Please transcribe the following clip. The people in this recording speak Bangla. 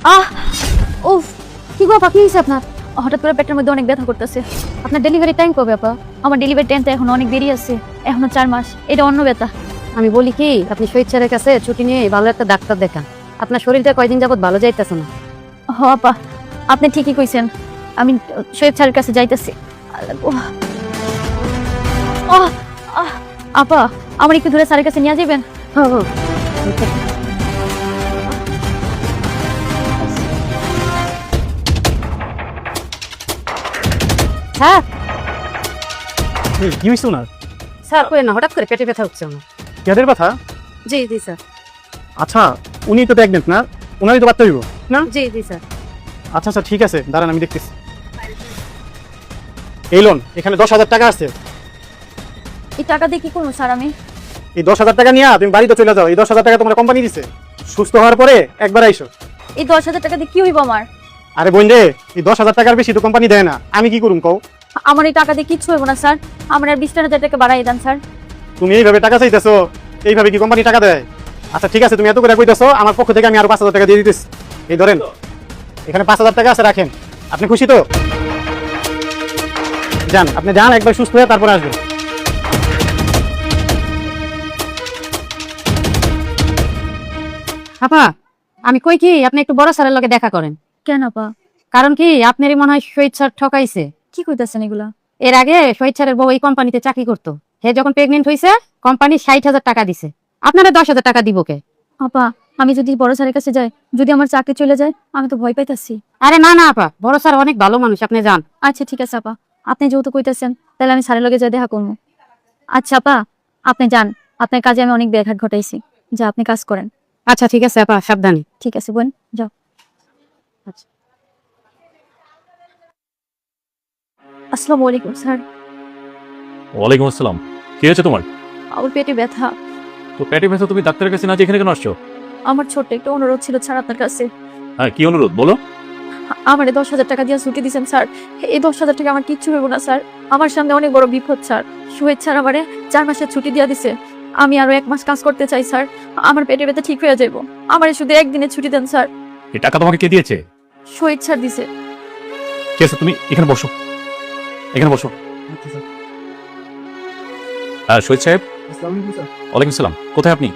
আহ উফ, কি গো আপা, কি হয়েছে আপনার? হঠাৎ করে পেটের মধ্যে অনেক ব্যথা করতেছে। আপনার ডেলিভারি টাইম কবে আপা? আমার ডেলিভারি টাইম তো এখন অনেক দেরি আছে, এখনো 4 মাস। এটা অন্য ব্যথা। আমি বলি কি, আপনি শহীদ স্যারের কাছে ছুটি নিয়ে ভালো একটা ডাক্তার দেখান। আপনার শরীরটা কয়দিন যাবত ভালো যাইতেছে না। হ আপা, আপনি ঠিকই কইছেন। আমি শহীদ স্যারের কাছে যাইতেছি। আপা, আমার একটু দূরে স্যারের কাছে নিয়ে যাবেন? হ্যাঁ হ্যাঁ। স্যার, কি হয়েছে ওনার? স্যার কই না, হঠাৎ করে পেটে ব্যথা হচ্ছে আমার। পেটের ব্যথা? জি জি স্যার। আচ্ছা, উনি তো প্রেগনেন্ট না, ওনারই তো বাচ্চা হইব না? জি জি স্যার। আচ্ছা আচ্ছা, ঠিক আছে, দাঁড়ান আমি দেখতেছি। এই লোন, এখানে 10,000 টাকা আছে। এই টাকা দিয়ে কি করবো স্যার আমি? এই 10,000 টাকা নিয়ে তুমি বাড়িতে চলে যাও। এই 10,000 টাকা তোমার কোম্পানি দিছে। সুস্থ হওয়ার পরে একবার আইসো। এই 10,000 টাকা দিয়ে কি হইব আমার? আরে বোন রে, এই 10,000 টাকার বেশি তো কোম্পানি দেয় না। আমি কি করুম কও? আমার এই টাকা দিয়ে কিচ্ছু হইব না স্যার। আমার আর 20,000 টাকা বাড়াই দেন স্যার। তুমি এইভাবে টাকা চাইতেছো, এইভাবে কি কোম্পানি টাকা দেয়? আচ্ছা ঠিক আছে, তুমি এত করে কইতেছো, আমার পক্ষ থেকে আমি আরো 5,000 টাকা দিয়ে দিতেছি। এই ধরেন, এখানে 5,000 টাকা আছে, রাখেন। আপনি খুশি তো? যান, আপনি যান, একবার সুস্থ হয়ে তারপরে আসবেন। আপা, আমি কই কি, আপনি একটু বড় স্যারের লগে দেখা করেন। কেন আপা? কারণ কি, আপনারই মনে হয় শহীদ স্যার ঠকাইছে। কি কইতাছেন এগুলা? এর আগে শহীদ স্যারের বউ এই কোম্পানিতে চাকরি করতো। হে যখন প্রেগনেন্ট হয়েছে, কোম্পানি 60,000 টাকা দিছে। আপনারা 10,000 টাকা দিব কে? আপা, আমি যদি বড় স্যারের কাছে যাই, যদি আমার চাকরি চলে যায়, আমি তো ভয় পাইতাছি। আরে না না আপা, বড় স্যার অনেক ভালো মানুষ, আপনি যান। আচ্ছা ঠিক আছে আপা, আপনি যেহেতু কইতাছেন, তাহলে আমি স্যারের লগে যাই দেখা করবো। আচ্ছা আপা, আপনি যান। আপনার কাজে আমি অনেক ব্যাঘাত ঘটাইছি। যা, আপনি কাজ করেন। আচ্ছা ঠিক আছে আপা, সাবধানে। ঠিক আছে বোন, যাও। আচ্ছা। আসসালামু আলাইকুম স্যার। ওয়ালাইকুম আসসালাম। কি হয়েছে তোমার? আমার পেটে ব্যথা। তো পেটে ব্যথা, তুমি ডাক্তারের কাছে না যে এখানে কেন আসছো? আমার ছোট্ট একটা অনুরোধ ছিল স্যার আপনার কাছে। হ্যাঁ, কি অনুরোধ বলো? আমার 10,000 টাকা দিয়ে ছুটি দিয়েছেন স্যার। এই 10,000 টাকা আমার কিচ্ছু হইব না স্যার। আমার সামনে অনেক বড় বিপদ স্যার। শহীদ স্যার আমারে 4 মাসের ছুটি দিয়ে দিছে। আমি আরো 1 মাস কাজ করতে চাই স্যার। আমার পেটে ব্যথা ঠিক হয়ে যাইব। আমারে শুধু একদিনের ছুটি দেন স্যার। এই টাকা তোমাকে কে দিয়েছে? শহীদ স্যার দিছে। ঠিক আছে, তুমি এখানে বসো, এখানে বসো। শহীদ সাহেব, ওয়ালাইকুম সালাম। কোথায় আপনি?